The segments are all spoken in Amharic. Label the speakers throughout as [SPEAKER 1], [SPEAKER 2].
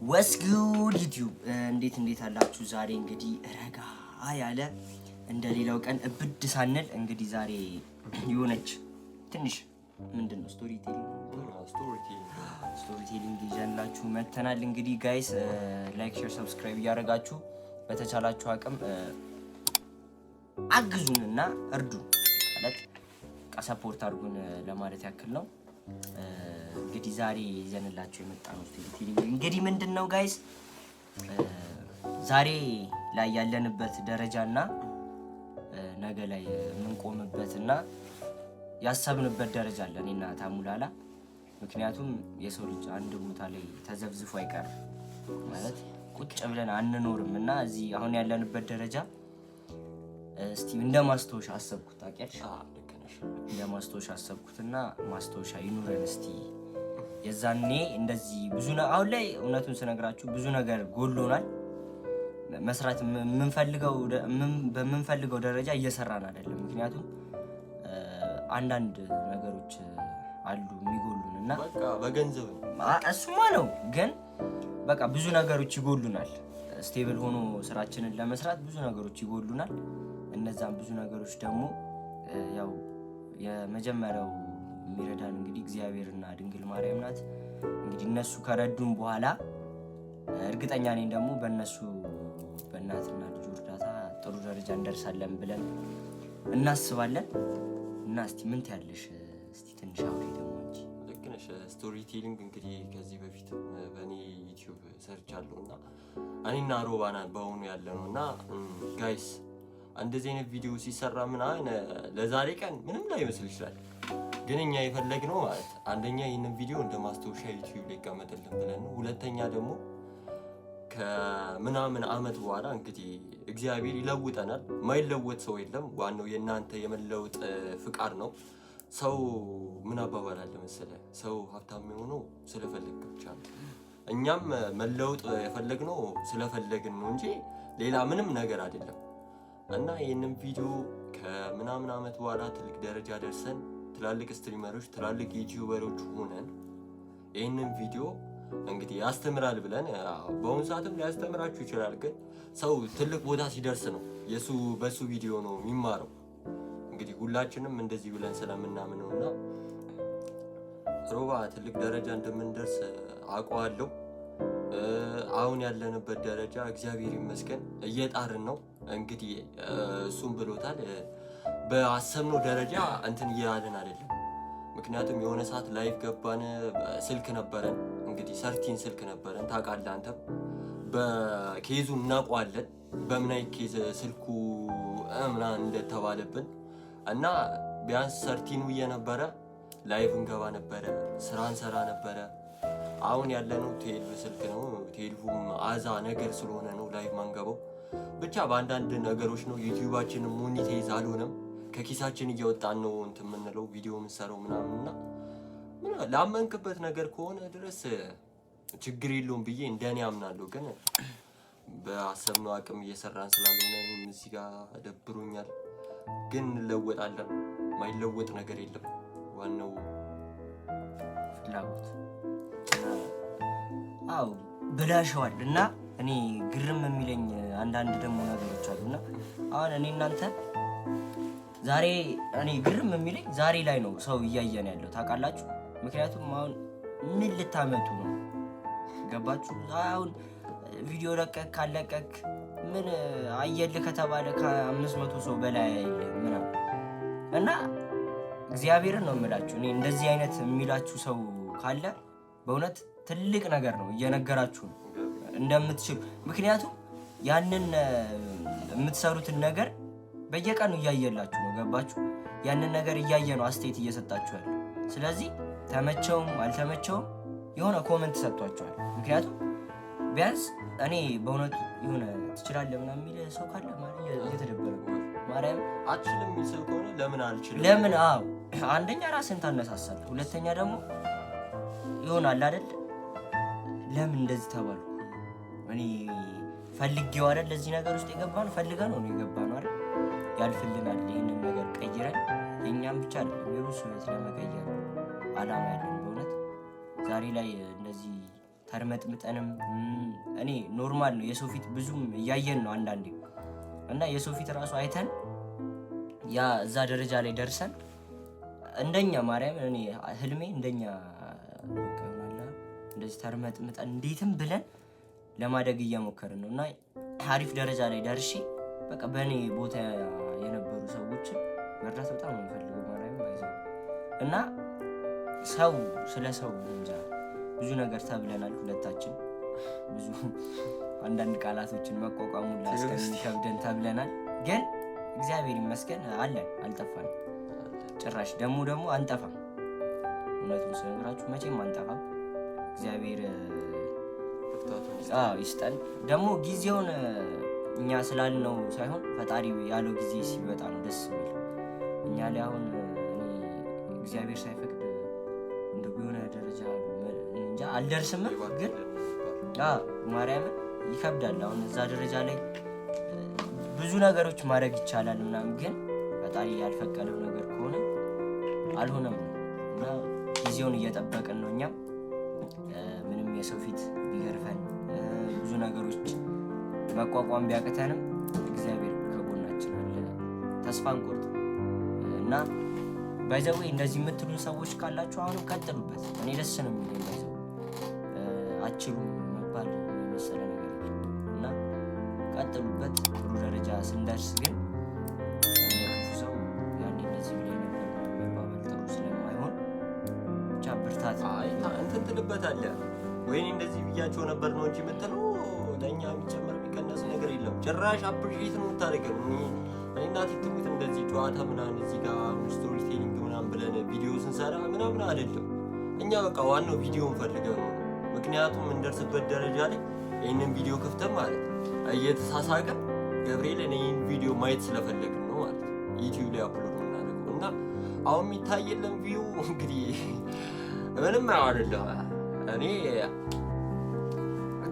[SPEAKER 1] What's good YouTube? እንዴት አላችሁ? ዛሬ እንግዲህ ረጋ ያለ እንደሌላው ቀን እብድ ሳንል እንግዲህ ዛሬ የሆነች ትንሽ ምንድነው ስቶሪ ቴሊንግ ይዘንላችሁ መተናል። እንግዲህ ጋይስ ላይክ ሼር ሰብስክራይብ እያደረጋችሁ በተቻላችሁ አቅም አግዙንና እርዱን ማለት ሰፖርት አድርጉን ለማለት ያክል ነው። እንግዲህ ዛሬ ይዘንላችሁ የመጣነው ቴሊንግ እንግዲህ ምንድነው ጋይስ ዛሬ ላይ ያለንበት ደረጃና ነገ ላይ የምንቆምበትና ያሰብንበት ደረጃ አለ እኔና ታሙላላ። ምክንያቱም የሰው ልጅ አንድ ቦታ ላይ ተዘብዝፎ አይቀርም ማለት ቁጭ ብለን አንኖርም እና እዚህ አሁን ያለንበት ደረጃ እስቲ እንደማስተውሻ አሰብኩት። ታውቂያለሽ እንደማስተውሻ አሰብኩትና ማስተውሻ ይኑረን እስቲ የዛኔ እንደዚህ ብዙ አሁን ላይ እውነቱን ስነግራችሁ ብዙ ነገር ጎሎናል። መስራት በምንፈልገው ደረጃ እየሰራን አይደለም። ምክንያቱም አንዳንድ ነገሮች አሉ የሚጎሉንና
[SPEAKER 2] በቃ በገንዘብ
[SPEAKER 1] እሱማ ነው ግን በቃ ብዙ ነገሮች ይጎሉናል። ስቴብል ሆኖ ስራችንን ለመስራት ብዙ ነገሮች ይጎሉናል። እነዛም ብዙ ነገሮች ደግሞ ያው የመጀመሪያው የሚረዳን እንግዲህ እግዚአብሔርና ድንግል ማርያም ናት። እንግዲህ እነሱ ከረዱን በኋላ እርግጠኛ ነኝ ደግሞ በእነሱ በእናትና ልጅ እርዳታ ጥሩ ደረጃ እንደርሳለን ብለን እናስባለን። እና እስቲ ምን ትያለሽ? እስቲ ትንሽ አውሪ ደግሞ እንጂ።
[SPEAKER 2] ልክ ነሽ። ስቶሪ ቴሊንግ እንግዲህ ከዚህ በፊት በእኔ ዩቲዩብ ሰርቻለሁና እኔና ሮባና በአሁኑ ያለነውና ጋይስ እንደዚህ አይነት ቪዲዮ ሲሰራ ምናምን ለዛሬ ቀን ምንም ላይ ይመስል ይችላል፣ ግን እኛ የፈለግነው ማለት አንደኛ ይህንን ቪዲዮ እንደ ማስታወሻ ዩቲዩብ ላይ ይቀመጥልን ብለን ነው። ሁለተኛ ደግሞ ከምናምን አመት በኋላ እንግዲህ እግዚአብሔር ይለውጠናል። ማይለወጥ ሰው የለም። ዋናው የእናንተ የመለወጥ ፍቃድ ነው። ሰው ምን አባባል አለ መሰለህ፣ ሰው ሀብታም የሆነው ስለፈለገ ብቻ ነው። እኛም መለወጥ የፈለግነው ስለፈለግን ነው እንጂ ሌላ ምንም ነገር አይደለም። እና ይህንን ቪዲዮ ከምናምን አመት በኋላ ትልቅ ደረጃ ደርሰን ትላልቅ ስትሪመሮች ትላልቅ ዩቲዩበሮች ሆነን ይህንን ቪዲዮ እንግዲህ ያስተምራል ብለን በአሁኑ ሰዓትም ሊያስተምራችሁ ይችላል። ግን ሰው ትልቅ ቦታ ሲደርስ ነው በሱ ቪዲዮ ነው የሚማረው። እንግዲህ ሁላችንም እንደዚህ ብለን ስለምናምን ነውና ሮባ ትልቅ ደረጃ እንደምንደርስ አውቀዋለሁ። አሁን ያለንበት ደረጃ እግዚአብሔር ይመስገን እየጣርን ነው። እንግዲህ እሱም ብሎታል በአሰብነው ደረጃ እንትን እያልን አይደለም። ምክንያቱም የሆነ ሰዓት ላይቭ ገባን፣ ስልክ ነበረን እንግዲህ ሰርቲን ስልክ ነበረን ታውቃለህ አንተም። በኬዙ እናውቀዋለን በምን አይነት ኬዝ ስልኩ ምናምን እንደተባለብን እና ቢያንስ ሰርቲኑ እየነበረ ላይቭ እንገባ ነበረ፣ ስራ እንሰራ ነበረ። አሁን ያለነው ቴልቭ ስልክ ነው። ቴልቭም አዛ ነገር ስለሆነ ነው ላይቭ ማንገባው። ብቻ በአንዳንድ ነገሮች ነው ዩቲዩባችንን ሞኒታይዝ አልሆነም። ከኪሳችን እያወጣን ነው እንትን የምንለው ቪዲዮ የምንሰራው ምናምንና ላመንክበት ነገር ከሆነ ድረስ ችግር የለውም ብዬ እንደኔ አምናለሁ። ግን በአሰብነው አቅም እየሰራን ስላልሆነ እኔም እዚህ ጋር ደብሮኛል። ግን እንለወጣለን። ማይለወጥ ነገር የለም። ዋናው
[SPEAKER 1] ፍላጎት ብላሽዋል። እና እኔ ግርም የሚለኝ አንዳንድ ደግሞ ነገሮች አሉና አሁን እኔ እናንተ ዛሬ እኔ ግርም የሚለኝ ዛሬ ላይ ነው ሰው እያየን ያለው ታውቃላችሁ። ምክንያቱም አሁን ምን ልታመጡ ነው? ገባችሁ? አሁን ቪዲዮ ለቀቅ ካለቀቅ ምን አየልህ ከተባለ ከ500 ሰው በላይ አይደለም ምናምን እና እግዚአብሔርን ነው የምላችሁ። እኔ እንደዚህ አይነት የሚላችሁ ሰው ካለ በእውነት ትልቅ ነገር ነው እየነገራችሁ ነው እንደምትችሉ። ምክንያቱም ያንን የምትሰሩትን ነገር በየቀኑ እያየላችሁ ነው። ገባችሁ? ያንን ነገር እያየ ነው አስተያየት እየሰጣችሁ ያለው። ስለዚህ ተመቸውም አልተመቸውም የሆነ ኮመንት ሰጥቷችኋል። ምክንያቱም ቢያንስ እኔ በእውነቱ የሆነ ትችላለህ ምናምን የሚል ሰው ካለ እየተደበረ ማርያም
[SPEAKER 2] አትችልም የሚል ሰው ከሆነ ለምን አልችልም?
[SPEAKER 1] ለምን አንደኛ ራስን ታነሳሳለህ፣ ሁለተኛ ደግሞ ይሆናል አይደል ለምን እንደዚህ ተባሉ? እኔ ፈልጌው አይደል ለዚህ ነገር ውስጥ የገባነው ፈልገን ነው የገባነው አይደል? ያልፍልናል ይሄንን ነገር ቀይረን የኛም ብቻ አይደለም የሩስ ህይወት ለመቀየር አላማ ያለን በእውነት ዛሬ ላይ እንደዚህ ተርመጥምጠንም እኔ ኖርማል ነው የሰው ፊት ብዙም እያየን ነው አንዳንዴ እና የሰው ፊት ራሱ አይተን ያ እዛ ደረጃ ላይ ደርሰን እንደኛ ማርያም እኔ ህልሜ እንደኛ ይሆናል እንደዚህ ተርመጥምጠን እንዴትም ብለን ለማደግ እየሞከርን ነው እና አሪፍ ደረጃ ላይ ደርሼ በቃ በእኔ ቦታ የነበሩ ሰዎችን መርዳት በጣም ነው የምፈልገው ማርያም ባይዘው እና ሰው ስለ ሰው እንጃ ብዙ ነገር ተብለናል ሁለታችን ብዙ አንዳንድ ቃላቶችን መቋቋሙ ላስከብደን ተብለናል ግን እግዚአብሔር ይመስገን አለን አልጠፋንም ጭራሽ ደግሞ አንጠፋም እውነቱን ስነግራችሁ መቼም አንጠፋም እግዚአብሔር ይስጠን ደግሞ ጊዜውን እኛ ስላልነው ሳይሆን ፈጣሪ ያለው ጊዜ ሲመጣ ነው ደስ የሚል እኛ ላይ አሁን እግዚአብሔር ሳይፈቅድ እንደው የሆነ ደረጃ እንጃ አልደርስም ግን ማርያምን ይከብዳል አሁን እዛ ደረጃ ላይ ብዙ ነገሮች ማድረግ ይቻላል ምናምን ግን ፈጣሪ ያልፈቀደው ነገር ከሆነ አልሆነም እና ጊዜውን እየጠበቅን ነው እኛም ምንም የሰው ፊት ቢገርፈን ብዙ ነገሮች መቋቋም ቢያቅተንም እግዚአብሔር ከጎናችን አለ ተስፋ አንቆርጥ እና ባይዘው እንደዚህ የምትሉን ሰዎች ካላችሁ አሁንም ቀጥሉበት እኔ ደስ ነው የሚለኝ ባይዘው አችሉም መባል የመሰለ ነገር እና ቀጥሉበት ጥሩ ደረጃ ስንደርስ ግን እንደ ክፉ ሰው ያኔ እንደዚህ ብለኝ ነበር መባባል ጥሩ ስለማይሆን ብቻ ብርታት
[SPEAKER 2] እንትን ትልበታለህ ወይኔ እንደዚህ ብያቸው ነበር ነው እንጂ የምትለው ለእኛ የሚጨመር የሚቀነስ ነገር የለም ጭራሽ አፕሪሼት ነው የምታደርገው እኔና ቲክቶክ እንደዚህ ጨዋታ ምናምን እዚህ ጋር ስቶሪ ቴሊንግ ምናምን ብለን ቪዲዮ ስንሰራ ምናምን አይደለም እኛ በቃ ዋናው ቪዲዮ እንፈልገው ነው ምክንያቱም እንደርስበት ደረጃ ላይ ይህንን ቪዲዮ ክፍተን ማለት እየተሳሳቀን ገብርኤል እኔ ይህን ቪዲዮ ማየት ስለፈለግን ነው ማለት ዩቲዩብ ላይ አፕሎድ የምናደርገው እና አሁን የሚታየለን ቪው እንግዲህ ምንም አይደለም እኔ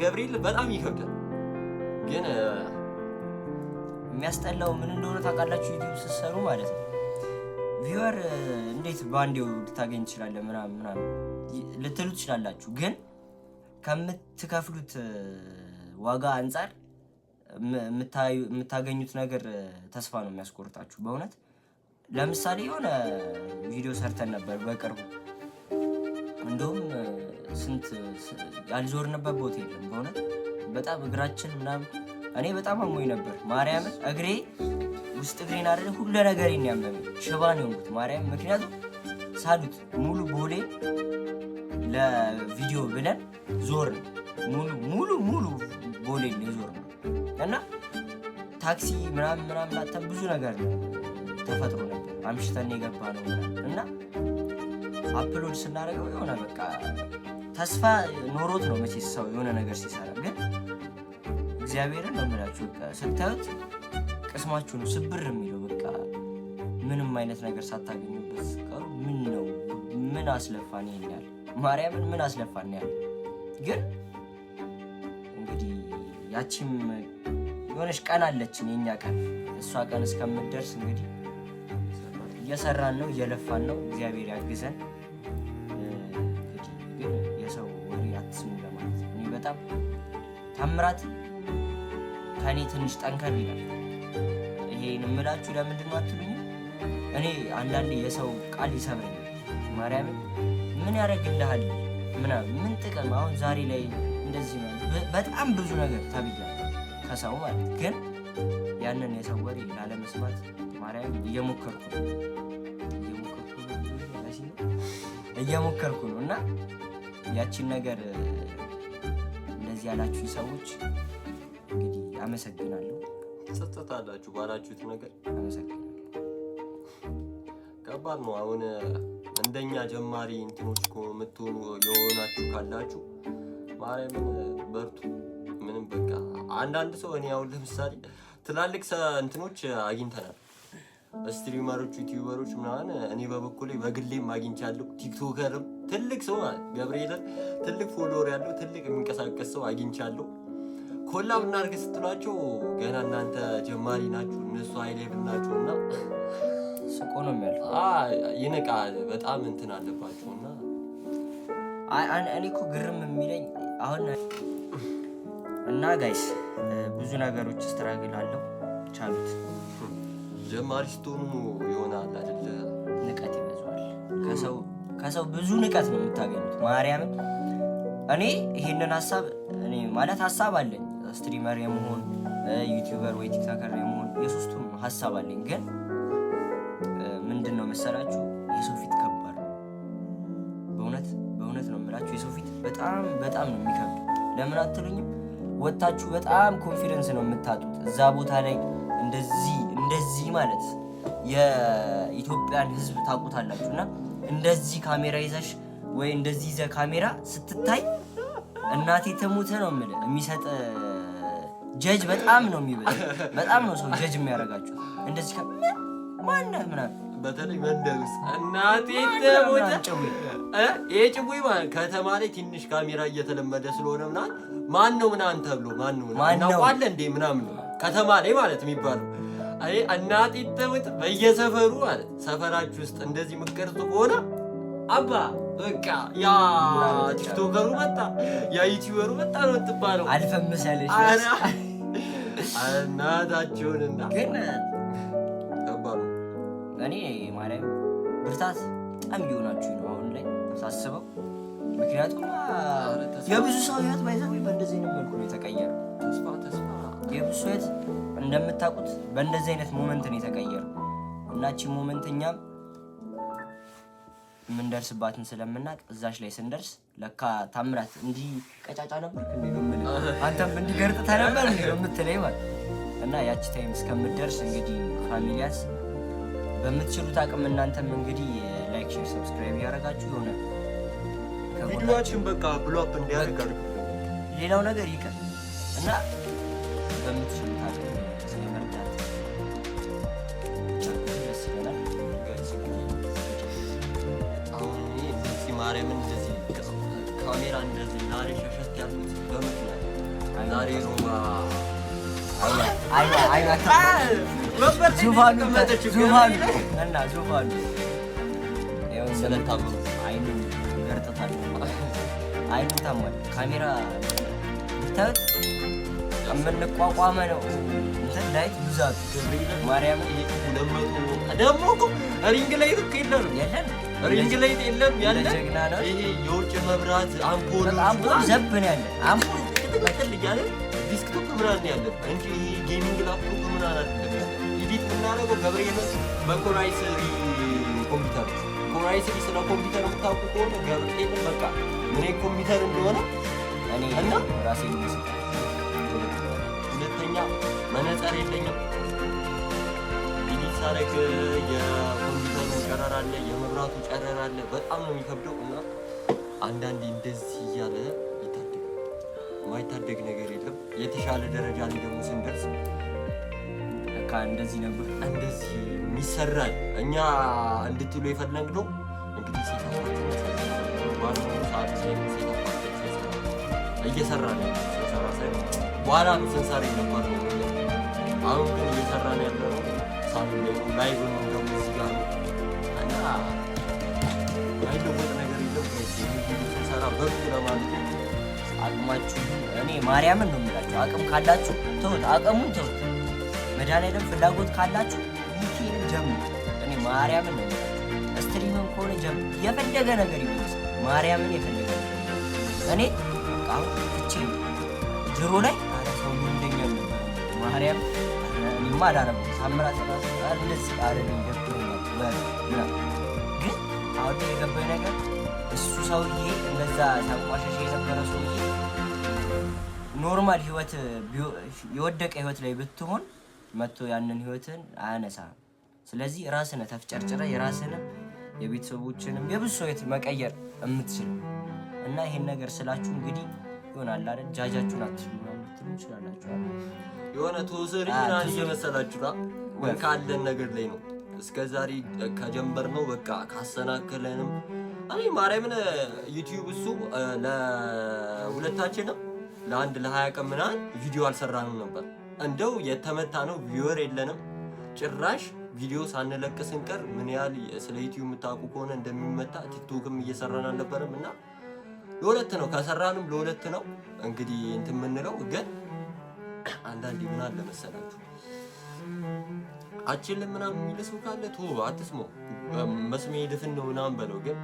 [SPEAKER 2] ገብርኤል በጣም ይከብዳል ግን
[SPEAKER 1] የሚያስጠላው ምን እንደሆነ ታውቃላችሁ ዩቲዩብ ስትሰሩ ማለት ነው ቪወር እንዴት ባንዴው ልታገኝ ትችላለህ ምናምን ልትሉ ትችላላችሁ ግን ከምትከፍሉት ዋጋ አንጻር የምታገኙት ነገር ተስፋ ነው የሚያስቆርጣችሁ በእውነት ለምሳሌ የሆነ ቪዲዮ ሰርተን ነበር በቅርቡ እንደውም ስንት ያልዞርንበት ቦታ የለም በእውነት በጣም እግራችን ምናምን እኔ በጣም አሞኝ ነበር ማርያምን እግሬ ውስጥ እግሬን አይደለ ሁሉ ነገሬን ያመመኝ ሽባ ነው የሆንኩት ማርያም ምክንያቱም ሳሉት ሙሉ ቦሌ ለቪዲዮ ብለን ዞርን ሙሉ ቦሌ ዞርን እና ታክሲ ምናምን አጣን ብዙ ነገር ተፈጥሮ ነበር አምሽተን የገባ ነው እና አፕሎድ ስናደርገው የሆነ በቃ ተስፋ ኖሮት ነው መቼስ ሰው የሆነ ነገር ሲሰራ ግን እግዚአብሔርን ነው የምላችሁ በቃ ስታዩት ቅስማችሁ ነው ስብር የሚለው በቃ ምንም አይነት ነገር ሳታገኙበት ቀሩ ምን አስለፋን ይሄኛል ማርያምን ምን አስለፋን ያለ ግን እንግዲህ ያቺም የሆነች ቀን አለችን የኛ ቀን እሷ ቀን እስከምትደርስ እንግዲህ እየሰራን ነው እየለፋን ነው እግዚአብሔር ያግዘን ግን የሰው ወሬ አትስሙ ለማለት እኔ በጣም ታምራት ከኔ ትንሽ ጠንከር ይላል ይሄን እምላችሁ ለምንድን ነው አትሉኝ እኔ አንዳንዴ የሰው ቃል ይሰብረኛል ማርያምን ምን ያደርግልሃል ምን ጥቅም አሁን ዛሬ ላይ እንደዚህ ነው በጣም ብዙ ነገር ተብያለሁ ከሰው ማለት ግን ያንን የሰው ወሬ ላለመስማት ማርያም እየሞከርኩ ነው እና ያቺን ነገር እንደዚህ ያላችሁ ሰዎች እንግዲህ አመሰግናለሁ
[SPEAKER 2] ጸጥታላችሁ ባላችሁት ነገር
[SPEAKER 1] አመሰግናለሁ
[SPEAKER 2] ከባድ ነው አሁን እንደኛ ጀማሪ እንትኖች የምትሆኑ የሆናችሁ ካላችሁ ማርያምን በርቱ ምንም በቃ አንዳንድ ሰው እኔ አሁን ለምሳሌ ትላልቅ እንትኖች አግኝተናል ስትሪመሮች ዩቲዩበሮች ምናምን እኔ በበኩሌ በግሌም አግኝቻለሁ ቲክቶከርም ትልቅ ሰው ገብርኤልን ትልቅ ፎሎወር ያለው ትልቅ የሚንቀሳቀስ ሰው አግኝቻለሁ ኮላብ እናድርግ ስትሏቸው ገና እናንተ ጀማሪ ናችሁ እነሱ ሃይ ሌቭል ናቸውና
[SPEAKER 1] ስቆ ነው የሚያልፈው
[SPEAKER 2] ይነቃል በጣም እንትን አለባቸውና
[SPEAKER 1] እኔ እኮ ግርም የሚለኝ አሁን እና ጋይስ ብዙ ነገሮች ስትራግል አለው ቻሉት።
[SPEAKER 2] ጀማሪ ስትሆኑ ይሆናል አይደለ?
[SPEAKER 1] ንቀት ይበዛዋል። ከሰው ብዙ ንቀት ነው የምታገኙት። ማርያምን እኔ ይሄንን ሀሳብ እኔ ማለት ሀሳብ አለኝ ስትሪመር የመሆን ዩቲዩበር ወይ ቲክቶከር የመሆን የሶስቱም ሀሳብ አለኝ። ግን ምንድን ነው መሰላችሁ የሰው ፊት ከባድ ነው። በእውነት ነው የምላችሁ የሰው ፊት በጣም ነው የሚከብድ። ለምን አትሉኝም? ወጣችሁ በጣም ኮንፊደንስ ነው የምታጡት እዛ ቦታ ላይ እንደዚህ ማለት የኢትዮጵያን ሕዝብ ታውቁታላችሁ። እና እንደዚህ ካሜራ ይዘሽ ወይ እንደዚህ ይዘህ ካሜራ ስትታይ እናቴ ተሙተ ነው የምልህ የሚሰጥ ጀጅ በጣም ነው የሚበዛ። በጣም ነው ሰው ጀጅ የሚያደርጋችሁ እንደዚህ ማነህ ምናምን
[SPEAKER 2] በተለይ መንደር ውስጥ እናቴ ተሙተ ይሄ ጭቡይ ማለት ከተማ ላይ ትንሽ ካሜራ እየተለመደ ስለሆነ ምናምን ማን ነው ምናምን ተብሎ ማን ነው እናውቃለን እንዴ ምናምን ከተማ ላይ ማለት የሚባለው አይ እናቴ ተሙተ በየሰፈሩ ማለት ሰፈራችሁ ውስጥ እንደዚህ ምቀርጹ ከሆነ አባ በቃ ያ ቲክቶከሩ መጣ ያ ዩቲዩበሩ መጣ ነው የምትባለው።
[SPEAKER 1] አልፈምሰልሽ
[SPEAKER 2] እናታችሁንና ግን ከባድ ነው።
[SPEAKER 1] እኔ ማርያም ብርታት በጣም እየሆናችሁ ነው አሁን ላይ ሳስበው። ምክንያቱም የብዙ ሰው ህይወት ባይዘው በእንደዚህ አይነት መልኩ ነው የተቀየረው። ተስፋ የብዙ ህይወት እንደምታውቁት በእንደዚህ አይነት ሞመንት ነው የተቀየረው። እናቺ ሞመንት እኛም የምንደርስባትን ስለምናቅ እዛሽ ላይ ስንደርስ ለካ ታምራት እንዲህ ቀጫጫ ነበር አንተም እንዲህ ገርጥታ ነበር የምትለኝ ማለት እና ያቺ ታይም እስከምትደርስ እንግዲህ ፋሚሊያስ በምትችሉት አቅም እናንተም እንግዲህ ላይክ፣ ሼር፣ ሰብስክራይብ ያደረጋችሁ የሆነ
[SPEAKER 2] ቪዲዮአችን በቃ ብሎፕ እንዲያደርጋሉ
[SPEAKER 1] ሌላው ነገር ይቀር እና በምትችሉት አቅም ስለመርዳት
[SPEAKER 2] ማርያምን እንደዚህ ካሜራ እንደዚህ ዛሬ ሸሸት ያልኩት በምክንያት ዛሬ ሮባ
[SPEAKER 1] ዙፋኑ
[SPEAKER 2] ስለታመሙ
[SPEAKER 1] አይኑን ገርጥታል። አይኑ ታሟል። ካሜራ ብታዩት የምንቋቋመ ነው እንትን ላይት ብዛቱ ማርያምን
[SPEAKER 2] ደግሞ እኮ ሪንግ ላይ ልክ የለም ሪንግ ላይት የለም ያለ ይሄ የውጭ መብራት አምፖል
[SPEAKER 1] ዘብን ያለ አምፖል
[SPEAKER 2] ተከተል ያለ ዲስክቶፕ ምናምን ያለ እንጂ ጌሚንግ ላፕቶፕ ምናምን አይደለም። ኢዲት የምናደርገው ገብርኤል በኮራይስሪ ኮምፒውተር ኮራይስሪ ስለ ኮምፒውተር የምታውቁ ከሆነ ገብርኤል በቃ ምን ኮምፒውተር እንደሆነ
[SPEAKER 1] እኔ
[SPEAKER 2] እና
[SPEAKER 1] ራሴ ልመስል
[SPEAKER 2] ሁለተኛ መነጽር የለኝም። ኢዲት ሳደርግ የኮምፒውተሩ ጨረር አለ፣ የመብራቱ ጨረር አለ። በጣም ነው የሚከብደው እና አንዳንዴ እንደዚህ እያለ ይታደግ ማይታደግ ነገር የለም። የተሻለ ደረጃ ላይ ደግሞ ስንደርስ
[SPEAKER 1] ለካ እንደዚህ ነበር
[SPEAKER 2] እንደዚህ የሚሰራል። እኛ እንድትሉ የፈለግነው እንግዲህ ሴታችን እየሰራ ነው ስንሰራ ሳይሆን በኋላ ነው ስንሰራ የነበር ነው። አሁን ግን እየሰራ ነው ያለው ላይቭ ነው ደግሞ እዚህ ጋር ነው እና አይለወጥ ነገር የለም። ስንሰራ በርቱ ለማለት ነው።
[SPEAKER 1] አቅማችሁ እኔ ማርያምን ነው የምላችሁ። አቅም ካላችሁ ተውት፣ አቅሙን ተውት። መድኃኒዓለም ፍላጎት ካላችሁ ይሄን ጀምሩ። እኔ ማርያምን ነው የምላችሁ። ስትሪምም ከሆነ ጀምሩ። የፈለገ ነገር ይመስል ማርያምን የፈለገ እኔ አሁን እቺ ድሮ ላይ ሰው ምን እንደኛው ነበር ማርያም እኔማ አላረኩም ታምራት ራሱ እንደዚህ አረኝ ደብሮኛል ግን አሁን የገባኝ ነገር እሱ ሰውዬ እንደዛ ሳቋሸሽ የነበረ ሰውዬ ኖርማል ህይወት የወደቀ ህይወት ላይ ብትሆን መጥቶ ያንን ህይወትን አያነሳም። ስለዚህ ራስን ተፍጨርጭረ የራስን የቤተሰቦችንም የብዙ ሰው ህይወት መቀየር የምትችል እና ይሄን ነገር ስላችሁ እንግዲህ ይሆናል አይደል ጃጃችሁን አትሉ ትችላላችሁ
[SPEAKER 2] የሆነ ተወሰሪ ምናምን እየመሰላችሁ ወይ ካለን ነገር ላይ ነው እስከዛሬ ከጀመርነው በቃ ካሰናከለንም እኔ ማርያምን ዩቲዩብ እሱ ለሁለታችንም ለአንድ ለ20 ቀን ምናምን ቪዲዮ አልሰራንም ነበር። እንደው የተመታ ነው ቪወር የለንም ጭራሽ ቪዲዮ ሳንለቅ ስንቀር ምን ያህል ስለ ዩቲዩብ የምታውቁ ከሆነ እንደሚመታ ቲክቶክም እየሰራን አልነበረም እና ለሁለት ነው ከሰራንም ለሁለት ነው እንግዲህ እንትን የምንለው። ግን አንዳንዴ ምን አለ መሰላችሁ አችልም ምናምን የሚል ሰው ካለ ቶ አትስማው፣ መስሜ ድፍን ነው ምናምን በለው። ግን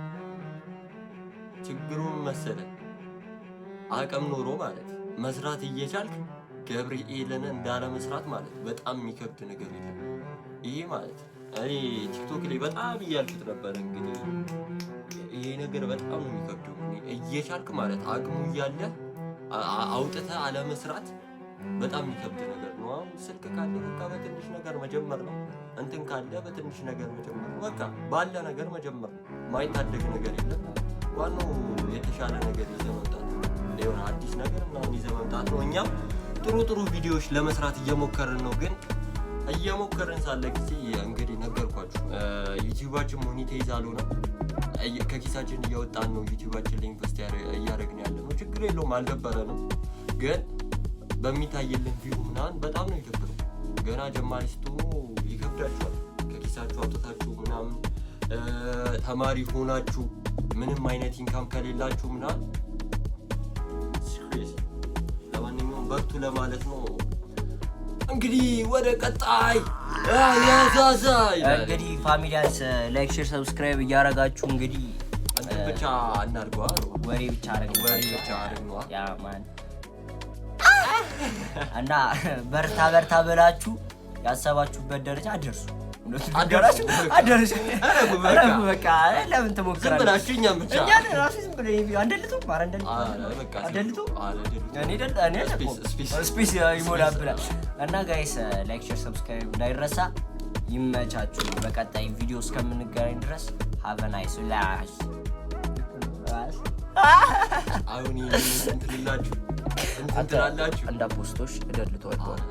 [SPEAKER 2] ችግሩን መሰለ አቅም ኖሮ ማለት መስራት እየቻልክ ገብርኤልን እንዳለ መስራት ማለት በጣም የሚከብድ ነገር የለም። ይሄ ማለት እኔ ቲክቶክ ላይ በጣም እያልኩት ነበር። እንግዲህ ይሄ ነገር በጣም ነው የሚከብደው። እየቻልክ ማለት አቅሙ እያለ አውጥተህ አለመስራት በጣም የሚከብድ ነገር ነው። አሁን ስልክ ካለ በቃ በትንሽ ነገር መጀመር ነው። እንትን ካለ በትንሽ ነገር መጀመር ነው። በቃ ባለ ነገር መጀመር ነው። ማይታደግ ነገር የለም። ዋናው የተሻለ ነገር ይዘህ መምጣት ነው። የሆነ አዲስ ነገር ምናምን ይዘህ መምጣት ነው። እኛም ጥሩ ጥሩ ቪዲዮዎች ለመስራት እየሞከርን ነው። ግን እየሞከርን ሳለ ጊዜ እንግዲህ ነገርኳችሁ ዩቲዩባችን ሞኔታይዝ አልሆነም። ከኪሳችን እያወጣን ነው ዩቲዩባችን ላይ ኢንቨስት እያደረግን ያለ ነው። ችግር የለውም አልደበረንም። ግን በሚታይልን ቪው ምናምን በጣም ነው ይከብደው። ገና ጀማሪ ስትሆኑ ይከብዳችኋል። ከኪሳችሁ አውጥታችሁ ምናምን ተማሪ ሆናችሁ ምንም አይነት ኢንካም ከሌላችሁ ምናምን ለማንኛውም በርቱ ለማለት ነው። እንግዲህ ወደ ቀጣይ
[SPEAKER 1] እንግዲህ ፋሚሊያንስ ላይክ ሼር ሰብስክራይብ እያረጋችሁ እንግዲህ
[SPEAKER 2] እንትን ብቻ እናድርገዋ
[SPEAKER 1] ወሬ ብቻ
[SPEAKER 2] አረግነዋ
[SPEAKER 1] ያ ማን እና በርታ ብላችሁ ያሰባችሁበት ደረጃ አደርሱ። አደርሱ በቃ ለምን ትሞክራላችሁ? እኛ ራሱ ዝም ብሎ አንደልቶ ስፔስ ይሞላብናል። እና ጋይስ ላይክ ሼር ሰብስክራይብ እንዳይረሳ። ይመቻችሁ። በቀጣይ ቪዲዮ እስከምንገናኝ ድረስ have a nice life።
[SPEAKER 2] አሁን እንትን ትላላችሁ
[SPEAKER 1] እንዳ ፖስቶች እደልቷል።